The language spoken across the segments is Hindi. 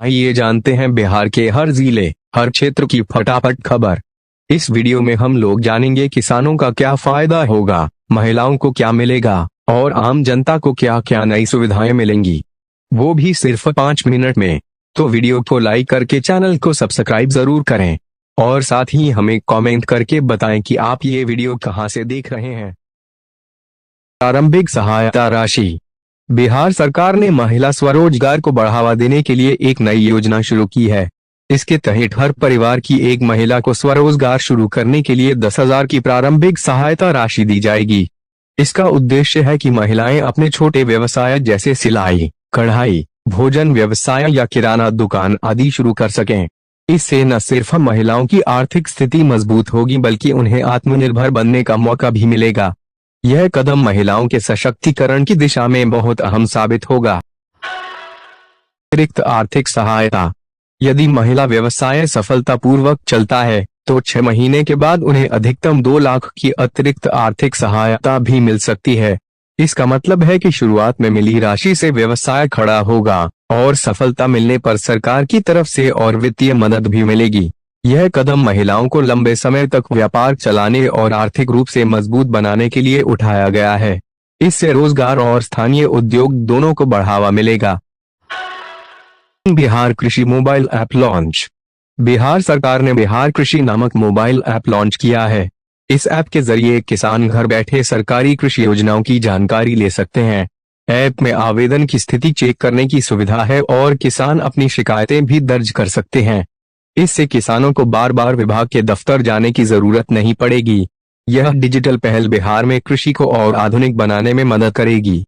आइए जानते हैं बिहार के हर जिले, हर क्षेत्र की फटाफट खबर। इस वीडियो में हम लोग जानेंगे किसानों का क्या फायदा होगा, महिलाओं को क्या मिलेगा और आम जनता को क्या क्या नई सुविधाएं मिलेंगी, वो भी सिर्फ 5 मिनट में। तो वीडियो को लाइक करके चैनल को सब्सक्राइब जरूर करें और साथ ही हमें कमेंट करके बताएं कि आप ये वीडियो कहां से देख रहे हैं। प्रारंभिक सहायता राशि। बिहार सरकार ने महिला स्वरोजगार को बढ़ावा देने के लिए एक नई योजना शुरू की है। इसके तहत हर परिवार की एक महिला को स्वरोजगार शुरू करने के लिए 10,000 की प्रारंभिक सहायता राशि दी जाएगी। इसका उद्देश्य है कि महिलाएं अपने छोटे व्यवसाय जैसे सिलाई, कढ़ाई, भोजन व्यवसाय या किराना दुकान आदि शुरू कर सकें। इससे न सिर्फ महिलाओं की आर्थिक स्थिति मजबूत होगी बल्कि उन्हें आत्मनिर्भर बनने का मौका भी मिलेगा। यह कदम महिलाओं के सशक्तिकरण की दिशा में बहुत अहम साबित होगा। अतिरिक्त आर्थिक सहायता। यदि महिला व्यवसाय सफलतापूर्वक चलता है तो 6 महीने के बाद उन्हें अधिकतम 2 लाख की अतिरिक्त आर्थिक सहायता भी मिल सकती है। इसका मतलब है कि शुरुआत में मिली राशि से व्यवसाय खड़ा होगा और सफलता मिलने पर सरकार की तरफ से और वित्तीय मदद भी मिलेगी। यह कदम महिलाओं को लंबे समय तक व्यापार चलाने और आर्थिक रूप से मजबूत बनाने के लिए उठाया गया है। इससे रोजगार और स्थानीय उद्योग दोनों को बढ़ावा मिलेगा। बिहार कृषि मोबाइल ऐप लॉन्च। बिहार सरकार ने बिहार कृषि नामक मोबाइल ऐप लॉन्च किया है। इस ऐप के जरिए किसान घर बैठे सरकारी कृषि योजनाओं की जानकारी ले सकते हैं। ऐप में आवेदन की स्थिति चेक करने की सुविधा है और किसान अपनी शिकायतें भी दर्ज कर सकते हैं। इससे किसानों को बार बार विभाग के दफ्तर जाने की जरूरत नहीं पड़ेगी। यह डिजिटल पहल बिहार में कृषि को और आधुनिक बनाने में मदद करेगी।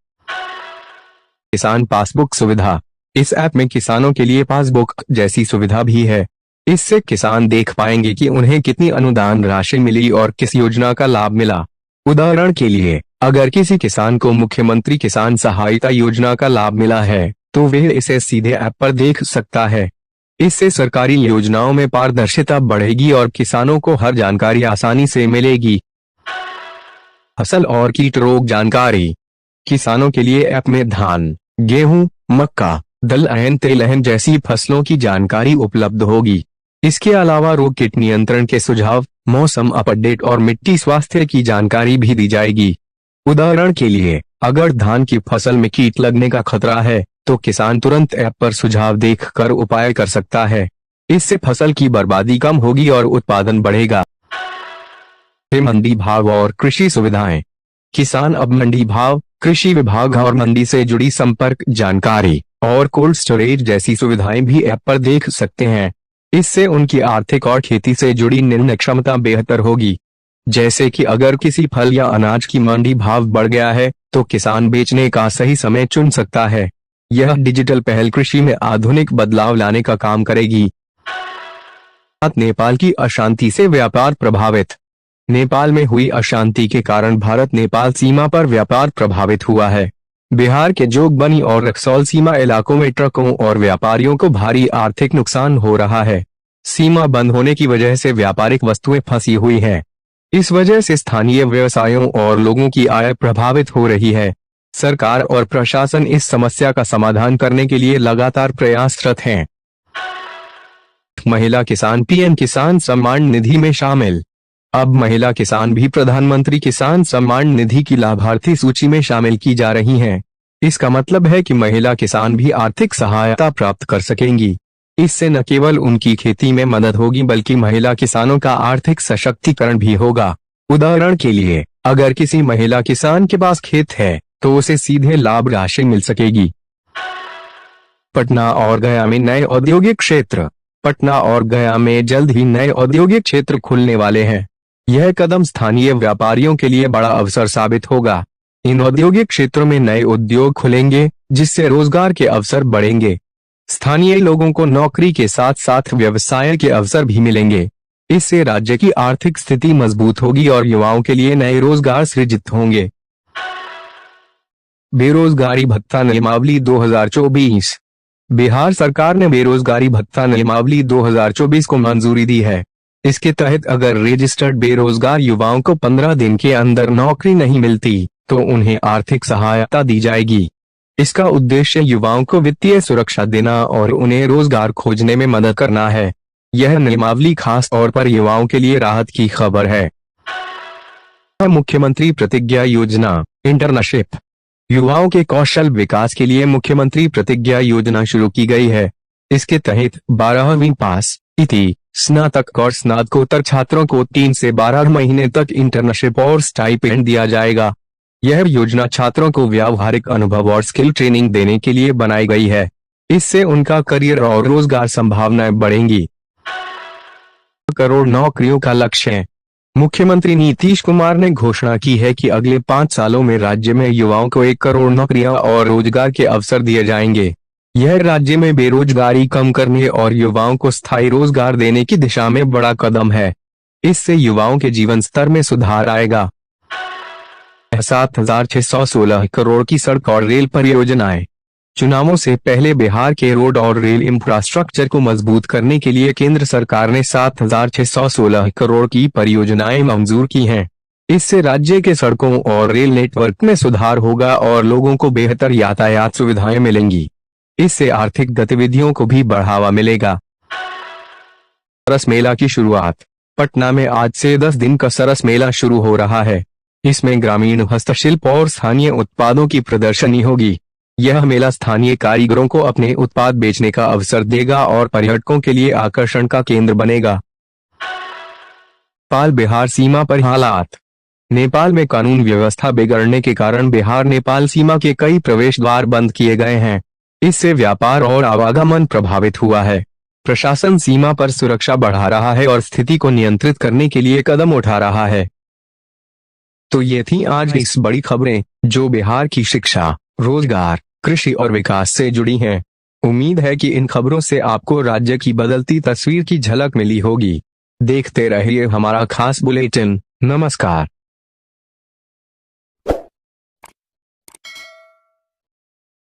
किसान पासबुक सुविधा। इस ऐप में किसानों के लिए पासबुक जैसी सुविधा भी है। इससे किसान देख पाएंगे कि उन्हें कितनी अनुदान राशि मिली और किस योजना का लाभ मिला। उदाहरण के लिए, अगर किसी किसान को मुख्यमंत्री किसान सहायता योजना का लाभ मिला है तो वह इसे सीधे ऐप पर देख सकता है। इससे सरकारी योजनाओं में पारदर्शिता बढ़ेगी और किसानों को हर जानकारी आसानी से मिलेगी। फसल और कीट रोग जानकारी। किसानों के लिए ऐप में धान, गेहूं, मक्का, दलहन, तेलहन जैसी फसलों की जानकारी उपलब्ध होगी। इसके अलावा रोग कीट नियंत्रण के सुझाव, मौसम अपडेट और मिट्टी स्वास्थ्य की जानकारी भी दी जाएगी। उदाहरण के लिए, अगर धान की फसल में कीट लगने का खतरा है तो किसान तुरंत ऐप पर सुझाव देखकर उपाय कर सकता है। इससे फसल की बर्बादी कम होगी और उत्पादन बढ़ेगा। मंडी भाव और कृषि सुविधाएं। किसान अब मंडी भाव, कृषि विभाग और मंडी से जुड़ी संपर्क जानकारी और कोल्ड स्टोरेज जैसी सुविधाएं भी ऐप पर देख सकते हैं। इससे उनकी आर्थिक और खेती से जुड़ी निर्णय क्षमता बेहतर होगी। जैसे कि अगर किसी फल या अनाज की मंडी भाव बढ़ गया है तो किसान बेचने का सही समय चुन सकता है। यह डिजिटल पहल कृषि में आधुनिक बदलाव लाने का काम करेगी। नेपाल की अशांति से व्यापार प्रभावित। नेपाल में हुई अशांति के कारण भारत नेपाल सीमा पर व्यापार प्रभावित हुआ है। बिहार के जोगबनी और रक्सौल सीमा इलाकों में ट्रकों और व्यापारियों को भारी आर्थिक नुकसान हो रहा है। सीमा बंद होने की वजह से व्यापारिक वस्तुएं फंसी हुई हैं। इस वजह से स्थानीय व्यवसायों और लोगों की आय प्रभावित हो रही है। सरकार और प्रशासन इस समस्या का समाधान करने के लिए लगातार प्रयासरत हैं। महिला किसान पीएम किसान सम्मान निधि में शामिल। अब महिला किसान भी प्रधानमंत्री किसान सम्मान निधि की लाभार्थी सूची में शामिल की जा रही हैं। इसका मतलब है कि महिला किसान भी आर्थिक सहायता प्राप्त कर सकेंगी। इससे न केवल उनकी खेती में मदद होगी बल्कि महिला किसानों का आर्थिक सशक्तिकरण भी होगा। उदाहरण के लिए, अगर किसी महिला किसान के पास खेत है तो उसे सीधे लाभ राशि मिल सकेगी। पटना और गया में नए औद्योगिक क्षेत्र। पटना और गया में जल्द ही नए औद्योगिक क्षेत्र खुलने वाले हैं। यह कदम स्थानीय व्यापारियों के लिए बड़ा अवसर साबित होगा। इन औद्योगिक क्षेत्रों में नए उद्योग खुलेंगे जिससे रोजगार के अवसर बढ़ेंगे। स्थानीय लोगों को नौकरी के साथ साथ व्यवसाय के अवसर भी मिलेंगे। इससे राज्य की आर्थिक स्थिति मजबूत होगी और युवाओं के लिए नए रोजगार सृजित होंगे। बेरोजगारी भत्ता नियमावली 2024। बिहार सरकार ने बेरोजगारी भत्ता नियमावली 2024 को मंजूरी दी है। इसके तहत अगर रजिस्टर्ड बेरोजगार युवाओं को 15 दिन के अंदर नौकरी नहीं मिलती तो उन्हें आर्थिक सहायता दी जाएगी। इसका उद्देश्य युवाओं को वित्तीय सुरक्षा देना और उन्हें रोजगार खोजने में मदद करना है। यह नियमावली खास तौर पर युवाओं के लिए राहत की खबर है। मुख्यमंत्री प्रतिज्ञा योजना इंटर्नशिप। युवाओं के कौशल विकास के लिए मुख्यमंत्री प्रतिज्ञा योजना शुरू की गई है। इसके तहत 12वीं पास, इति, स्नातक और स्नातकोत्तर छात्रों को 3 से 12 महीने तक इंटर्नशिप और स्टाइपेंड दिया जाएगा। यह योजना छात्रों को व्यावहारिक अनुभव और स्किल ट्रेनिंग देने के लिए बनाई गई है। इससे उनका करियर और रोजगार संभावनाएं बढ़ेंगी। करोड़ नौकरियों का लक्ष्य। मुख्यमंत्री नीतीश कुमार ने घोषणा की है कि अगले 5 सालों में राज्य में युवाओं को 1 करोड़ नौकरियां और रोजगार के अवसर दिए जाएंगे। यह राज्य में बेरोजगारी कम करने और युवाओं को स्थायी रोजगार देने की दिशा में बड़ा कदम है। इससे युवाओं के जीवन स्तर में सुधार आएगा। 7,616 करोड़ की सड़क और रेल परियोजनाएं। चुनावों से पहले बिहार के रोड और रेल इंफ्रास्ट्रक्चर को मजबूत करने के लिए केंद्र सरकार ने 7,616 करोड़ की परियोजनाएं मंजूर की हैं। इससे राज्य के सड़कों और रेल नेटवर्क में सुधार होगा और लोगों को बेहतर यातायात सुविधाएं मिलेंगी। इससे आर्थिक गतिविधियों को भी बढ़ावा मिलेगा। सरस मेला की शुरुआत। पटना में आज से 10 दिन का सरस मेला शुरू हो रहा है। इसमें ग्रामीण हस्तशिल्प और स्थानीय उत्पादों की प्रदर्शनी होगी। यह मेला स्थानीय कारीगरों को अपने उत्पाद बेचने का अवसर देगा और पर्यटकों के लिए आकर्षण का केंद्र बनेगा। नेपाल बिहार सीमा पर हालात। नेपाल में कानून व्यवस्था बिगड़ने के कारण बिहार नेपाल सीमा के कई प्रवेश द्वार बंद किए गए हैं। इससे व्यापार और आवागमन प्रभावित हुआ है। प्रशासन सीमा पर सुरक्षा बढ़ा रहा है और स्थिति को नियंत्रित करने के लिए कदम उठा रहा है। तो ये थी आज इस बड़ी खबरें जो बिहार की शिक्षा, रोजगार, कृषि और विकास से जुड़ी हैं। उम्मीद है कि इन खबरों से आपको राज्य की बदलती तस्वीर की झलक मिली होगी। देखते रहिए हमारा खास बुलेटिन। नमस्कार।